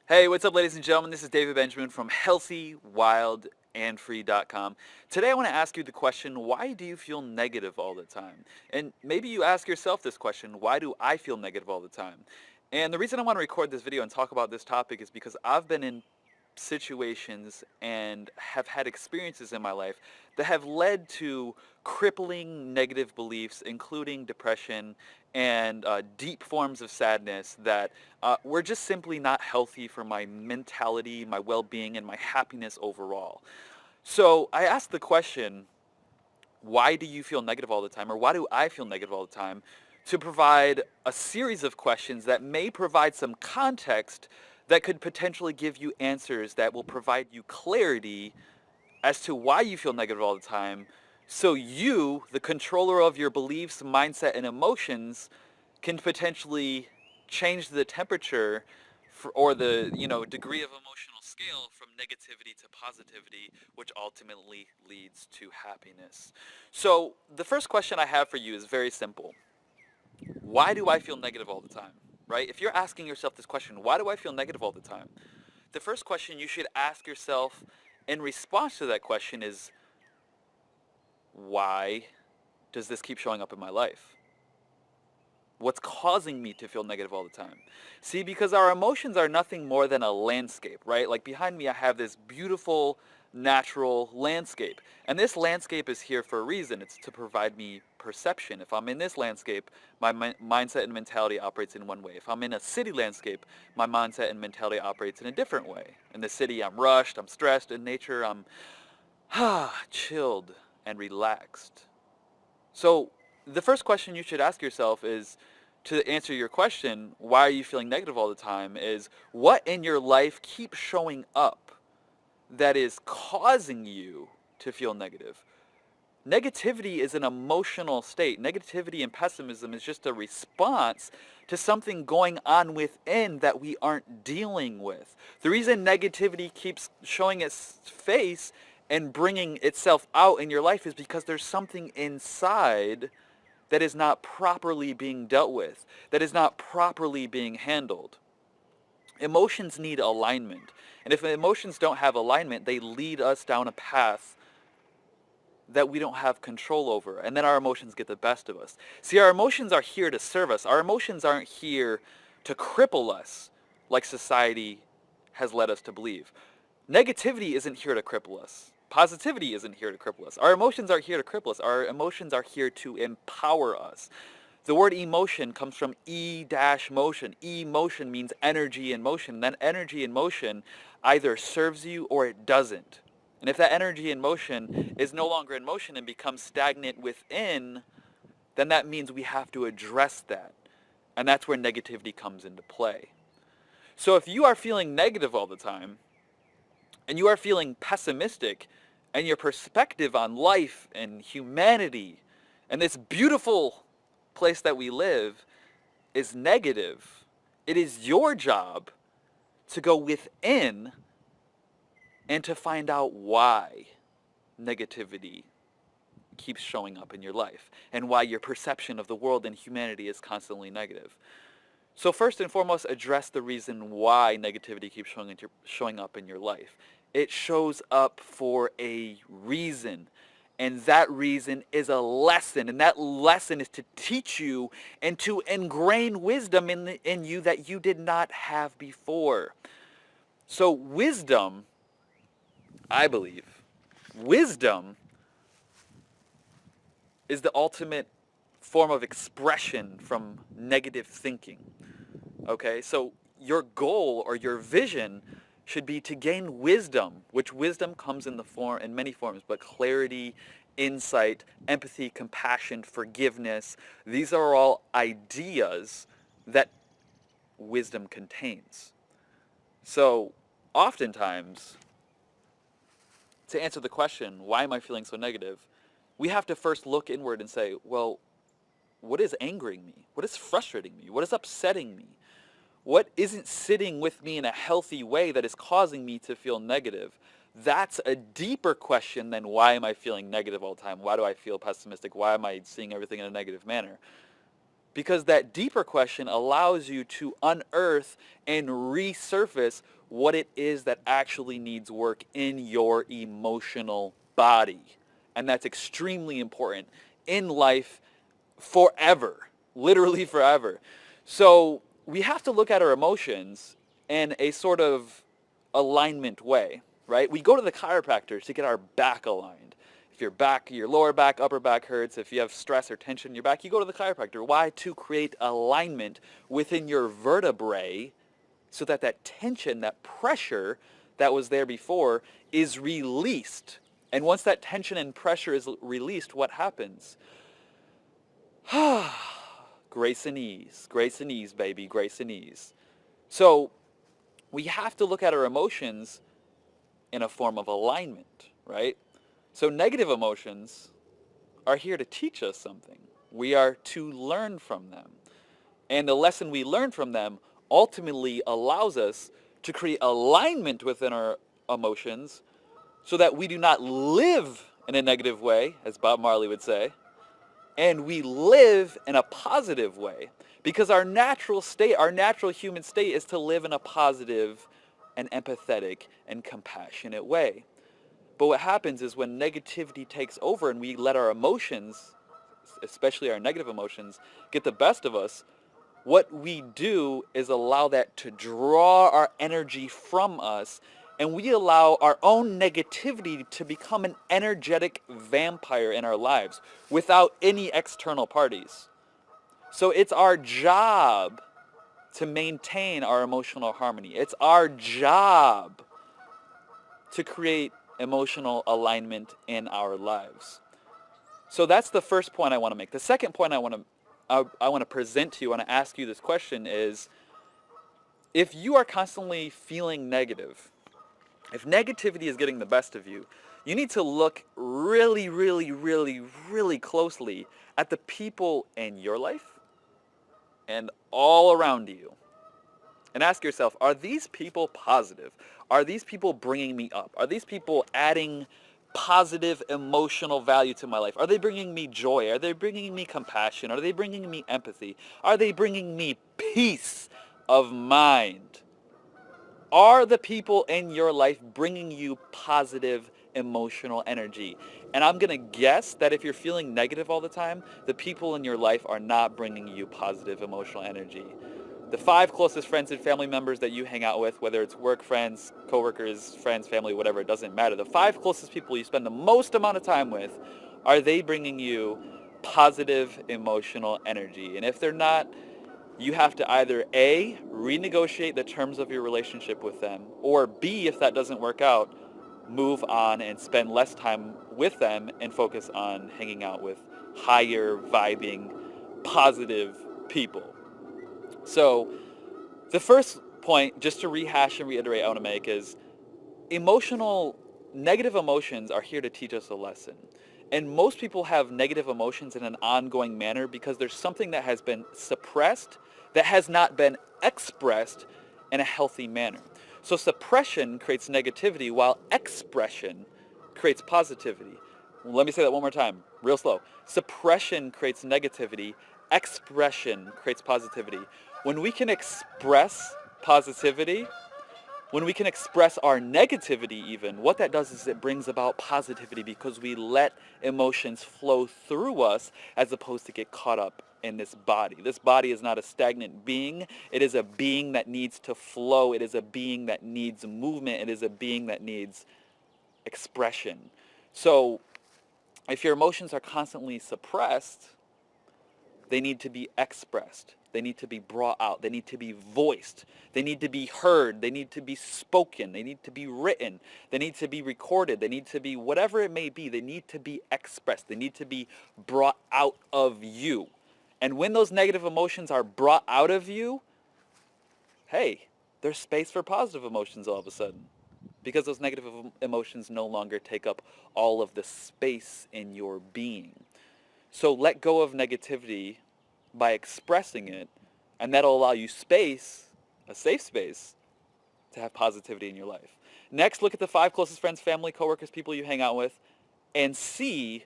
Hey, what's up, ladies and gentlemen? This is David Benjamin from healthywildandfree.com. Today I want to ask you the question, why do you feel negative all the time? And maybe you ask yourself this question, why do I feel negative all the time? And the reason I want to record this video and talk about this topic is because I've been in situations and have had experiences in my life that have led to crippling negative beliefs, including depression and deep forms of sadness that were just simply not healthy for my mentality, my well-being, and my happiness overall. So I asked the question, why do you feel negative all the time, or why do I feel negative all the time, to provide a series of questions that may provide some context that could potentially give you answers that will provide you clarity as to why you feel negative all the time, so you, the controller of your beliefs, mindset, and emotions, can potentially change the temperature or the degree of emotional scale from negativity to positivity, which ultimately leads to happiness. So the first question I have for you is very simple. Why do I feel negative all the time? Right? If you're asking yourself this question, why do I feel negative all the time? The first question you should ask yourself in response to that question is, why does this keep showing up in my life? What's causing me to feel negative all the time? See, because our emotions are nothing more than a landscape, right? Like behind me, I have this beautiful natural landscape. And this landscape is here for a reason. It's to provide me perception. If I'm in this landscape, my mindset and mentality operates in one way. If I'm in a city landscape, my mindset and mentality operates in a different way. In the city, I'm rushed, I'm stressed. In nature, I'm chilled and relaxed. So the first question you should ask yourself is, to answer your question, why are you feeling negative all the time, is what in your life keeps showing up that is causing you to feel negative? Negativity is an emotional state. Negativity and pessimism is just a response to something going on within that we aren't dealing with. The reason negativity keeps showing its face and bringing itself out in your life is because there's something inside that is not properly being dealt with, that is not properly being handled. Emotions need alignment. And if emotions don't have alignment, they lead us down a path that we don't have control over. And then our emotions get the best of us. See, our emotions are here to serve us. Our emotions aren't here to cripple us like society has led us to believe. Negativity isn't here to cripple us. Positivity isn't here to cripple us. Our emotions aren't here to cripple us. Our emotions are here to empower us. The word emotion comes from E-motion. E-motion means energy in motion. Then energy in motion either serves you or it doesn't. And if that energy in motion is no longer in motion and becomes stagnant within, then that means we have to address that. And that's where negativity comes into play. So if you are feeling negative all the time, and you are feeling pessimistic, and your perspective on life and humanity and this beautiful place that we live is negative, it is your job to go within and to find out why negativity keeps showing up in your life and why your perception of the world and humanity is constantly negative. So first and foremost, address the reason why negativity keeps showing up in your life. It shows up for a reason, and that reason is a lesson, and that lesson is to teach you and to ingrain wisdom in you that you did not have before. So wisdom, I believe, wisdom is the ultimate form of expression from negative thinking. Okay, so your goal or your vision should be to gain wisdom, which wisdom comes in many forms, but clarity, insight, empathy, compassion, forgiveness. These are all ideas that wisdom contains. So oftentimes, to answer the question, why am I feeling so negative, we have to first look inward and say, well, what is angering me? What is frustrating me? What is upsetting me? What isn't sitting with me in a healthy way that is causing me to feel negative? That's a deeper question than why am I feeling negative all the time? Why do I feel pessimistic? Why am I seeing everything in a negative manner? Because that deeper question allows you to unearth and resurface what it is that actually needs work in your emotional body. And that's extremely important in life forever, literally forever. So we have to look at our emotions in a sort of alignment way, right? We go to the chiropractor to get our back aligned. If your lower back, upper back hurts, if you have stress or tension in your back, you go to the chiropractor. Why? To create alignment within your vertebrae so that that tension, that pressure that was there before is released. And once that tension and pressure is released, what happens? Grace and ease, baby, grace and ease. So we have to look at our emotions in a form of alignment, right? So negative emotions are here to teach us something. We are to learn from them. And the lesson we learn from them ultimately allows us to create alignment within our emotions so that we do not live in a negative way, as Bob Marley would say, and we live in a positive way. Because our natural state, our natural human state is to live in a positive and empathetic and compassionate way. But what happens is when negativity takes over and we let our emotions, especially our negative emotions, get the best of us, what we do is allow that to draw our energy from us, and we allow our own negativity to become an energetic vampire in our lives without any external parties. So it's our job to maintain our emotional harmony. It's our job to create emotional alignment in our lives. So that's the first point I want to make. The second point I want to present to you, I want to ask you this question is, if you are constantly feeling negative, if negativity is getting the best of you, you need to look really, really, really, really closely at the people in your life and all around you. And ask yourself, are these people positive? Are these people bringing me up? Are these people adding positive emotional value to my life? Are they bringing me joy? Are they bringing me compassion? Are they bringing me empathy? Are they bringing me peace of mind? Are the people in your life bringing you positive emotional energy? And I'm going to guess that if you're feeling negative all the time, the people in your life are not bringing you positive emotional energy. The 5 closest friends and family members that you hang out with, whether it's work friends, coworkers, friends, family, whatever, it doesn't matter. The 5 closest people you spend the most amount of time with, are they bringing you positive emotional energy? And if they're not, you have to either A, renegotiate the terms of your relationship with them, or B, if that doesn't work out, move on and spend less time with them and focus on hanging out with higher vibing, positive people. So the first point, just to rehash and reiterate, I want to make is negative emotions are here to teach us a lesson. And most people have negative emotions in an ongoing manner because there's something that has been suppressed that has not been expressed in a healthy manner. So suppression creates negativity while expression creates positivity. Let me say that one more time, real slow. Suppression creates negativity, expression creates positivity. When we can express positivity, when we can express our negativity even, what that does is it brings about positivity because we let emotions flow through us as opposed to get caught up in this body. This body is not a stagnant being. It is a being that needs to flow. It is a being that needs movement. It is a being that needs expression. So if your emotions are constantly suppressed, they need to be expressed. They need to be brought out. They need to be voiced. They need to be heard. They need to be spoken. They need to be written. They need to be recorded. They need to be whatever it may be. They need to be expressed. They need to be brought out of you. And when those negative emotions are brought out of you, hey, there's space for positive emotions all of a sudden. Because those negative emotions no longer take up all of the space in your being. So let go of negativity by expressing it, and that'll allow you space, a safe space, to have positivity in your life. Next, look at the 5 closest friends, family, coworkers, people you hang out with, and see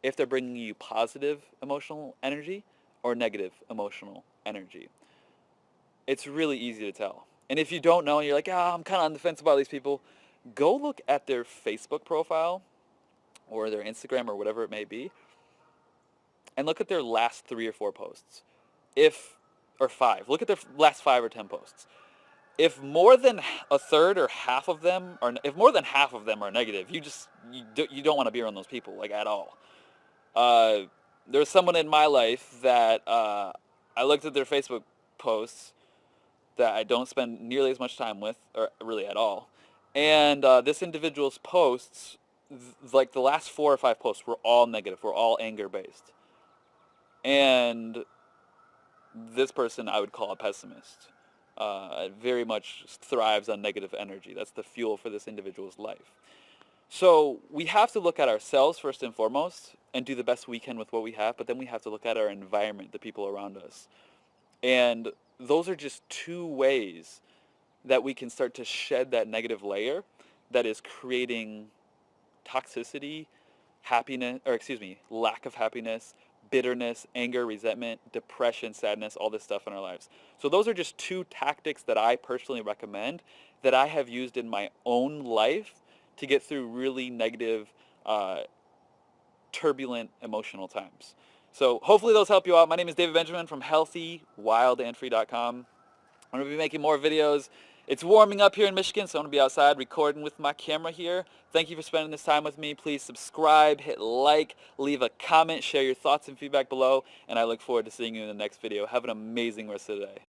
if they're bringing you positive emotional energy or negative emotional energy. It's really easy to tell. And if you don't know and you're like, I'm kind of on the fence about these people, go look at their Facebook profile or their Instagram or whatever it may be, and look at their last 3 or 4 posts. If, or 5, look at their last 5 or 10 posts. If more than a third or half of them are, if more than half of them are negative, you don't want to be around those people, like, at all. Uh, there's someone in my life that I looked at their Facebook posts that I don't spend nearly as much time with, or really at all. And this individual's posts, like the last 4 or 5 posts, were all negative, were all anger based. And this person I would call a pessimist. Very much thrives on negative energy. That's the fuel for this individual's life. So we have to look at ourselves first and foremost and do the best we can with what we have, but then we have to look at our environment, the people around us. And those are just 2 ways that we can start to shed that negative layer that is creating toxicity, happiness, or excuse me, lack of happiness, bitterness, anger, resentment, depression, sadness, all this stuff in our lives. So those are just 2 tactics that I personally recommend that I have used in my own life to get through really negative, uh, turbulent emotional times. So hopefully those help you out. My name is David Benjamin from healthywildandfree.com. I'm going to be making more videos. It's warming up here in Michigan, so I'm going to be outside recording with my camera here. Thank you for spending this time with me. Please subscribe, hit like, leave a comment, share your thoughts and feedback below, and I look forward to seeing you in the next video. Have an amazing rest of the day.